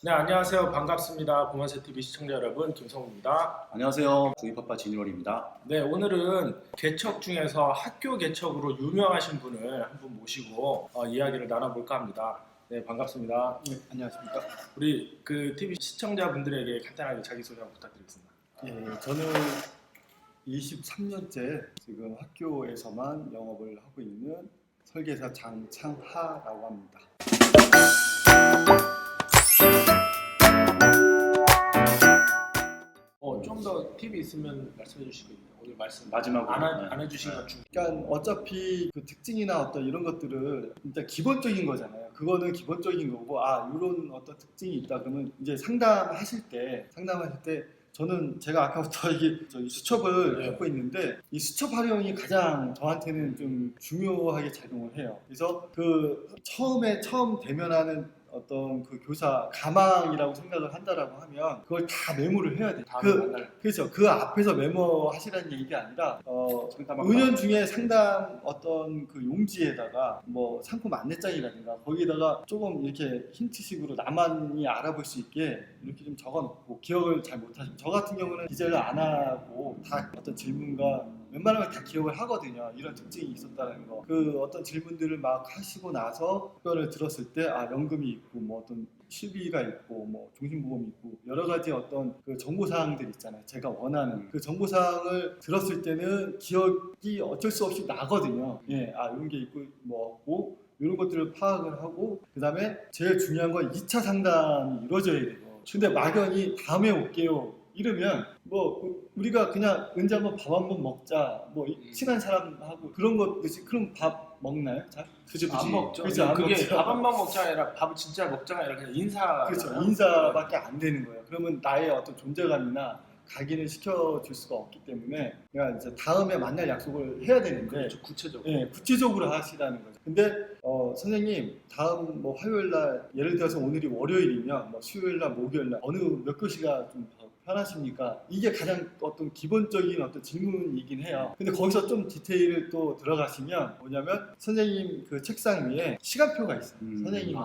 네, 안녕하세요. 반갑습니다. 보만세 TV 시청자 여러분, 김성우입니다. 안녕하세요. 조이파파 진일원입니다. 네, 오늘은 개척 중에서 학교 개척으로 유명하신 분을 한 분 모시고 이야기를 나눠볼까 합니다. 네, 반갑습니다. 네, 안녕하십니까. 우리 그 TV 시청자분들에게 간단하게 자기소개 한번 부탁드리겠습니다. 예, 저는 23년째 지금 학교에서만 영업을 하고 있는 설계사 장창하라고 합니다. 좀 더 팁이 있으면 말씀해 주시겠네요. 오늘 말씀 마지막으로 안 해주신 것 중. 그러니까 어차피 그 특징이나 어떤 이런 것들을 진짜 기본적인 거잖아요. 그거는 기본적인 거고, 이런 어떤 특징이 있다 그러면 이제 상담하실 때 저는 제가 아까부터 이게 수첩을 네. 갖고 있는데 이 수첩 활용이 가장 저한테는 좀 중요하게 작용을 해요. 그래서 그 처음 대면하는 어떤 그 교사 가망이라고 생각을 한다라고 하면 그걸 다 메모를 해야 돼. 그렇죠. 그 앞에서 메모하시라는 얘기가 아니라 은연중에 상담 어떤 그 용지에다가 뭐 상품 안내장이라든가 거기에다가 조금 이렇게 힌트식으로 나만이 알아볼 수 있게 이렇게 좀 적어놓고 기억을 잘 못하시고 저 같은 경우는 기재를 안 하고 다 어떤 질문과 웬만하면 다 기억을 하거든요. 이런 특징이 있었다는 거. 그 어떤 질문들을 막 하시고 나서 그거를 들었을 때 연금이 있고 뭐 어떤 실비가 있고 뭐 종신보험이 있고 여러 가지 어떤 그 정보사항들 있잖아요. 제가 원하는 그 정보사항을 들었을 때는 기억이 어쩔 수 없이 나거든요. 이런 게 있고 뭐 없고 이런 것들을 파악을 하고 그 다음에 제일 중요한 건 2차 상담이 이루어져야 되고 근데 막연히 다음에 올게요 이러면 뭐 우리가 그냥 언제 한번 밥 한번 먹자 뭐 친한 사람하고 그런 것듯이 그럼 밥 먹나요? 잘? 그죠. 안 먹죠. 그렇죠, 안 그게 먹죠. 밥 한 번 먹자가 아니라 밥을 진짜 먹자가 아니라 그냥 인사. 그렇죠. 인사밖에 안 되는 거예요. 그러면 나의 어떤 존재감이나 각인을 시켜줄 수가 없기 때문에 내가 이제 다음에 만날 약속을 해야 되는데 그렇죠. 구체적으로. 구체적으로 하시라는 거죠. 근데 선생님 다음 뭐 화요일 날 예를 들어서 오늘이 월요일이면 뭐 수요일 날 목요일 날 어느 몇 교시가 좀 편하십니까? 이게 가장 어떤 기본적인 어떤 질문이긴 해요. 근데 거기서 좀 디테일을 또 들어가시면 뭐냐면 선생님 그 책상 위에 시간표가 있어요. 선생님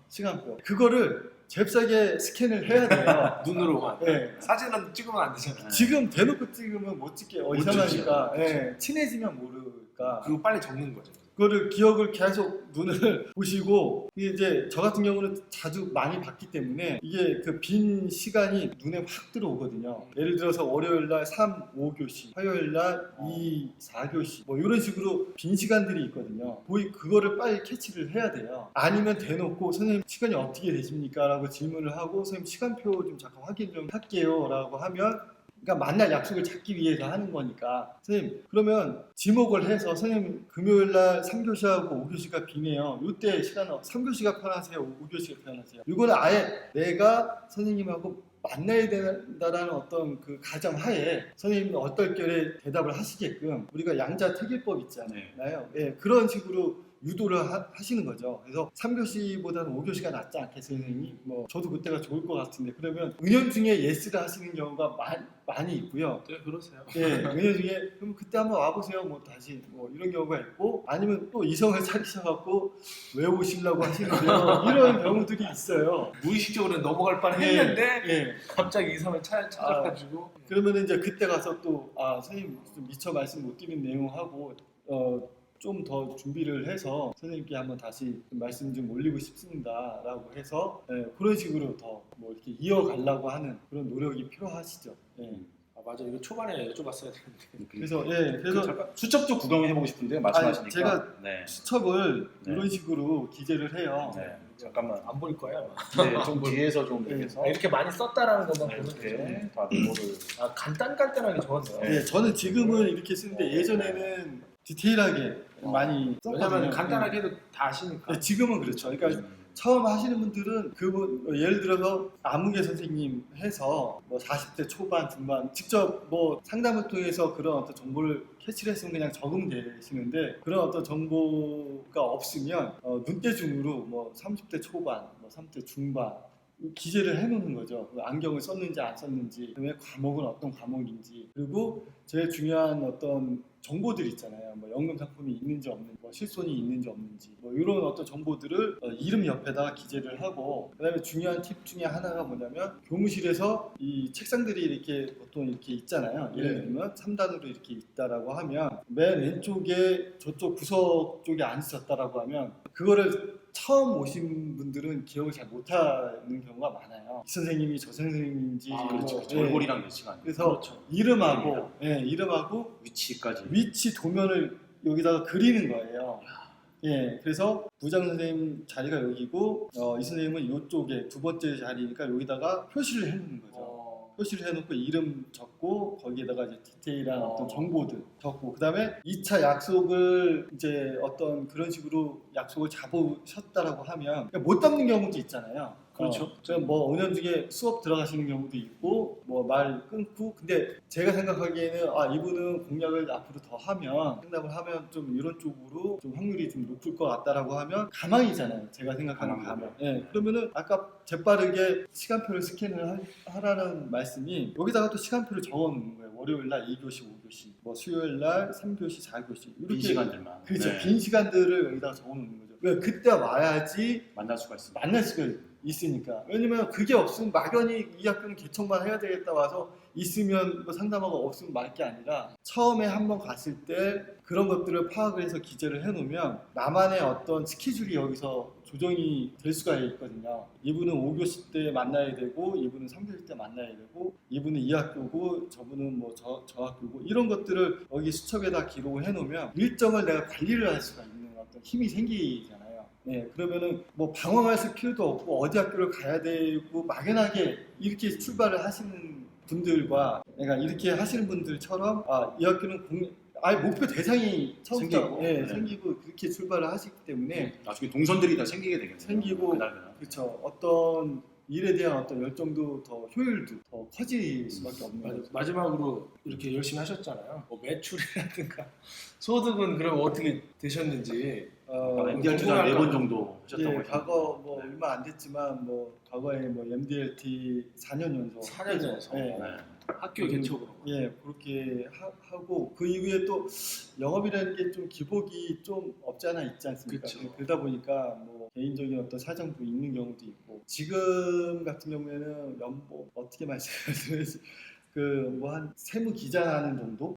시간표. 그거를 잽싸게 스캔을 해야 돼요. 눈으로만. 네. 사진은 찍으면 안 되잖아요. 지금 대놓고 찍으면 못 찍게 이상하니까 친해지면 모르니까 그리고 빨리 적는 거죠. 그거를 기억을 계속 눈을 보시고 이제 저 같은 경우는 자주 많이 봤기 때문에 이게 그 빈 시간이 눈에 확 들어오거든요. 예를 들어서 월요일 날 3, 5교시, 화요일 날 2, 4교시 뭐 이런 식으로 빈 시간들이 있거든요. 그거를 빨리 캐치를 해야 돼요. 아니면 대놓고 선생님 시간이 어떻게 되십니까? 라고 질문을 하고 선생님 시간표 좀 잠깐 확인 좀 할게요 라고 하면 그러니까 만날 약속을 찾기 위해서 하는 거니까 선생님 그러면 지목을 해서 선생님 금요일날 3교시하고 5교시가 비네요. 이때 시간은 3교시가 편하세요? 5교시가 편하세요? 이거는 아예 내가 선생님하고 만나야 된다라는 어떤 그 가정 하에 선생님이 어떨결에 대답을 하시게끔 우리가 양자 특일법 있잖아요. 그런 식으로 유도를 하시는 거죠. 그래서 3교시보다는 5교시가 낫지 않겠어요, 선생님? 뭐 저도 그때가 좋을 것 같은데 그러면 은연중에 예스를 하시는 경우가 많이 있고요. 네, 그러세요. 은연중에 그럼 그때 한번 와보세요. 뭐 다시 뭐 이런 경우가 있고 아니면 또 이성을 차리셔갖고 왜 오시려고 하시는데요. 이런 경우들이 있어요. 무의식적으로 넘어갈 뻔했는데 갑자기 이성을 찾아가지고 그러면 이제 그때 가서 또 선생님 좀 미처 말씀 못 드린 내용하고 좀 더 준비를 해서 선생님께 한번 다시 좀 말씀 좀 올리고 싶습니다 라고 해서 그런 식으로 더 뭐 이렇게 이어가려고 하는 그런 노력이 필요하시죠. 맞아, 이거 초반에 여쭤봤어야 되는데. 그래서 잠깐 수첩 좀 구경해보고 싶은데요. 말씀하시니까. 제가 수첩을 이런 식으로 기재를 해요. 잠깐만. 안 보일 거야 아마. 좀 뒤에서 좀 이렇게 해서 이렇게 많이 썼다라는 것만 보면 이렇게 되죠. 다 메모를. 간단하게 적었네요. 저는 지금은 이렇게 쓰는데 예전에는 디테일하게 많이 썼거든요. 왜냐면 간단하게 해도 다 아시니까. 지금은 그렇죠. 그러니까 처음 하시는 분들은 그분 예를 들어서 아무개 선생님 해서 뭐 40대 초반 중반 직접 뭐 상담을 통해서 그런 어떤 정보를 캐치를 했으면 그냥 적으면 되시는데 그런 어떤 정보가 없으면 눈대중으로 뭐 30대 초반, 뭐 30대 중반 기재를 해놓는 거죠. 안경을 썼는지 안 썼는지, 그다음에 과목은 어떤 과목인지, 그리고 제일 중요한 어떤 정보들 있잖아요. 뭐 연금 상품이 있는지 없는지, 뭐 실손이 있는지 없는지, 뭐 이런 어떤 정보들을 이름 옆에다가 기재를 하고, 그다음에 중요한 팁 중에 하나가 뭐냐면 교무실에서 이 책상들이 이렇게 보통 이렇게 있잖아요. 예를 들면 3단으로 이렇게 있다라고 하면 맨 왼쪽에 저쪽 구석 쪽에 안 있었다라고 하면 그거를 처음 오신 분들은 기억을 잘 못하는 경우가 많아요. 이 선생님이 저 선생님인지 그렇죠. 뭐, 얼굴이랑 위치가 아니고. 그래서 그렇죠. 이름하고 이름하고 위치까지. 위치 도면을 여기다가 그리는 거예요. 예, 그래서 부장 선생님 자리가 여기고 이 선생님은 이쪽에 두 번째 자리니까 여기다가 표시를 해놓는 거죠. 표시를 해놓고 이름 적고 거기에다가 이제 디테일한 어떤 정보들 적고, 그 다음에 2차 약속을 이제 어떤 그런 식으로 약속을 잡으셨다라고 하면 못 담는 경우도 있잖아요. 그렇죠. 뭐 은연중에 수업 들어가시는 경우도 있고 뭐 말 끊고, 근데 제가 생각하기에는 이분은 공약을 앞으로 더 하면 상담을 하면 좀 이런 쪽으로 좀 확률이 좀 높을 것 같다라고 하면 가망이잖아요. 제가 생각하는 가망. 예, 그러면은 아까 재빠르게 시간표를 스캔을 하라는 말씀이 여기다가 또 시간표를 적어놓는 거예요. 월요일 날 2교시, 5교시, 뭐 수요일 날 3교시, 4교시 이렇게 빈 시간들만. 그렇죠. 네. 빈 시간들을 여기다가 적어놓는 거죠. 왜 그때 와야지 만날 수가 있습니다. 만날 수가 있으니까. 왜냐면 그게 없으면 막연히 이 학교는 개척만 해야 되겠다 와서 있으면 뭐 상담하고 없으면 말 게 아니라 처음에 한번 갔을 때 그런 것들을 파악을 해서 기재를 해놓으면 나만의 어떤 스케줄이 여기서 조정이 될 수가 있거든요. 이분은 5교시 때 만나야 되고 이분은 3교시 때 만나야 되고 이분은 이 학교고 저분은 뭐 저 학교고, 이런 것들을 여기 수첩에다 기록을 해놓으면 일정을 내가 관리를 할 수가 있는 어떤 힘이 생기잖아요. 네, 그러면은 뭐 방황하실 필요도 없고 어디 학교를 가야 되고 막연하게 이렇게 출발을 하시는 분들과 내가 이렇게 하시는 분들처럼 이 학교는 목표 대상이 처음부터 생기고, 생기고 그렇게 출발을 하시기 때문에 나중에 동선들이 다 생기게 되겠네요. 생기고, 그날. 그렇죠. 어떤 일에 대한 어떤 열정도 더 효율도 더 커질 수밖에 없는 거죠. 마지막으로 이렇게 열심히 하셨잖아요. 뭐 매출이라든가 소득은 그럼 어떻게 되셨는지. MDR 투자 4번 정도 하셨다고 예, 하셨는데. 과거 뭐 얼마 안 됐지만 뭐 과거에 뭐 MDRT 4년 연속 4년 연속. 예, 네. 학교 개척으로. 예, 그렇게 하고 그 이후에 또 영업이라는 게 좀 기복이 좀 없지 않아 있지 않습니까? 그쵸. 그러다 보니까 뭐 개인적인 어떤 사정도 있는 경우도 있고, 지금 같은 경우에는 연봉 어떻게 말씀드려야지 그 뭐 한 세무 기자하는 정도?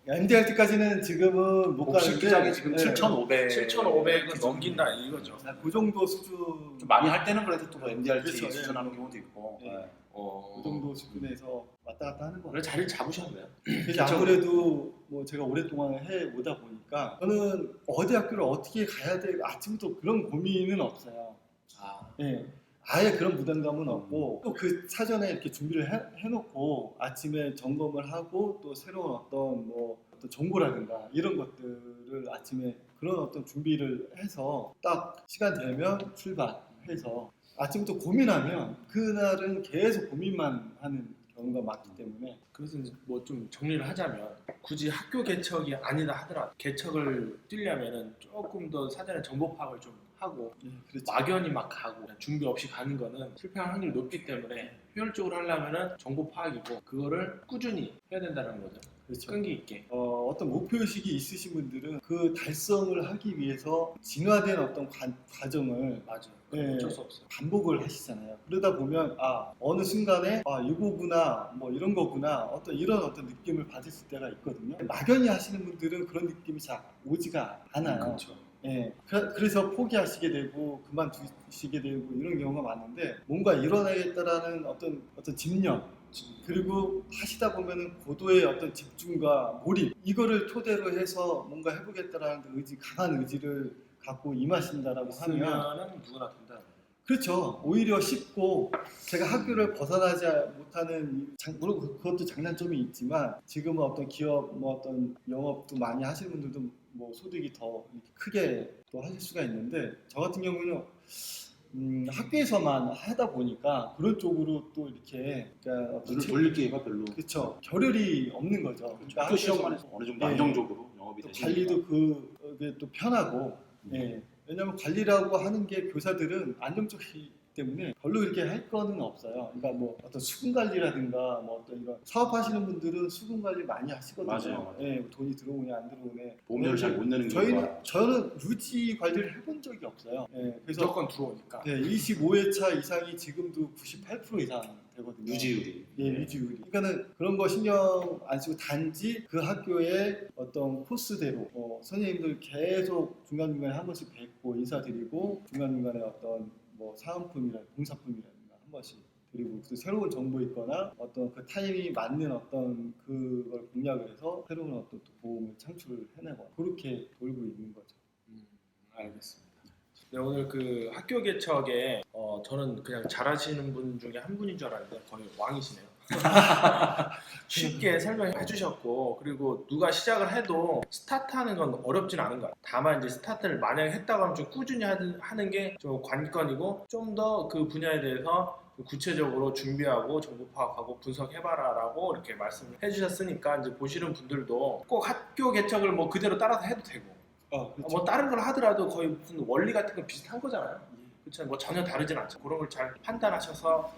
예, MDRT까지는 지금은 못 복식 가는데 기장이 지금 예, 7,500. 7,500을 넘긴다 이거죠. 그 정도 수준, 좀 많이 할 때는 그래도 또 MDRT 그렇죠, 예. 수준하는 경우도 있고. 예. 네. 그 정도 수준에서 왔다 갔다 하는 거 그래 자리를 잡으셨네요. 그래서 아무래도 뭐 제가 오랫동안 해 오다 보니까 저는 어디 학교를 어떻게 가야 돼 아침부터 그런 고민은 없어요. 예. 아예 그런 부담감은 없고, 또 그 사전에 이렇게 준비를 해놓고 아침에 점검을 하고 또 새로운 어떤 뭐 어떤 정보라든가 이런 것들을 아침에 그런 어떤 준비를 해서 딱 시간 되면 출발해서 아침부터 고민하면 그날은 계속 고민만 하는 경우가 많기 때문에. 그래서 이제 뭐 좀 정리를 하자면 굳이 학교 개척이 아니다 하더라도 개척을 뛰려면은 조금 더 사전에 정보 파악을 좀 하고 그렇죠. 막연히 막 가고 그냥 준비 없이 가는 거는 실패할 확률이 높기 때문에 효율적으로 하려면은 정보 파악이고 그거를 꾸준히 해야 된다는 거죠. 그렇죠. 끈기 있게. 어떤 목표의식이 있으신 분들은 그 달성을 하기 위해서 진화된 어떤 과정을 맞아. 네. 어쩔 수 없어요. 반복을 하시잖아요. 그러다 보면 어느 순간에 이거구나 뭐 이런 거구나 어떤 이런 어떤 느낌을 받으실 때가 있거든요. 막연히 하시는 분들은 그런 느낌이 잘 오지가 않아요. 그렇죠. 예, 그래서 포기하시게 되고 그만두시게 되고 이런 경우가 많은데, 뭔가 이뤄내겠다라는 어떤 집념, 그리고 하시다 보면은 고도의 어떤 집중과 몰입, 이거를 토대로 해서 뭔가 해보겠다라는 의지, 강한 의지를 갖고 임하신다라고 하면 하면은 누구나 된다. 그렇죠. 오히려 쉽고, 제가 학교를 벗어나지 못하는 물론 그것도 장단점이 있지만 지금은 어떤 기업 뭐 어떤 영업도 많이 하시는 분들도 뭐 소득이 더 이렇게 크게 또 하실 수가 있는데, 저 같은 경우는 학교에서만 하다 보니까 그런 쪽으로 또 이렇게 그러니까 눈을 돌릴 기회가 별로. 그렇죠. 결혈이 없는 거죠. 그러니까 학교 시험만 해서 어느 정도 네. 안정적으로 영업이 또 되시니까. 관리도 그게 또 편하고, 예. 왜냐하면 관리라고 하는 게 교사들은 안정적이 때문에 별로 이렇게 할 거는 없어요. 그러니까 뭐 어떤 수금 관리라든가 뭐 어떤 이런 사업하시는 분들은 수금 관리 많이 하시거든요. 맞아요. 예, 돈이 들어오냐 안 들어오네. 보험료를 잘 못 내는 경우가 저는 유지 관리를 해본 적이 없어요. 예, 그래서 무조건 들어오니까. 네, 25회차 이상이 지금도 98% 이상 되거든요. 유지율이. 예, 유지율이. 그러니까는 그런 거 신경 안 쓰고 단지 그 학교의 어떤 코스대로 선생님들 계속 중간중간에 한 번씩 뵙고 인사드리고 중간중간에 어떤 뭐 사은품이라든가 봉사품이라든가 한 번씩 드리고 또 새로운 정보 있거나 어떤 그 타임이 맞는 어떤 그걸 공략을 해서 새로운 어떤 또 보험을 창출해내거나 그렇게 돌고 있는 거죠. 알겠습니다. 네, 오늘 그 학교 개척에 저는 그냥 잘하시는 분 중에 한 분인 줄 알았는데 거의 왕이시네요. 쉽게 설명해 주셨고 그리고 누가 시작을 해도 스타트하는 건 어렵진 않은 것 같아요. 다만 이제 스타트를 만약에 했다고 하면 좀 꾸준히 하는 게 좀 관건이고 좀 더 그 분야에 대해서 구체적으로 준비하고 정보 파악하고 분석해봐라라고 이렇게 말씀을 해주셨으니까 이제 보시는 분들도 꼭 학교 개척을 뭐 그대로 따라서 해도 되고 그렇죠. 뭐 다른 걸 하더라도 거의 무슨 원리 같은 거 비슷한 거잖아요. 그렇죠. 뭐 전혀 다르진 않죠. 그런 걸 잘 판단하셔서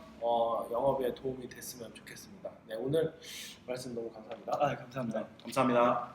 영업에 도움이 됐으면 좋겠습니다. 네, 오늘 말씀 너무 감사합니다. 감사합니다. 감사합니다.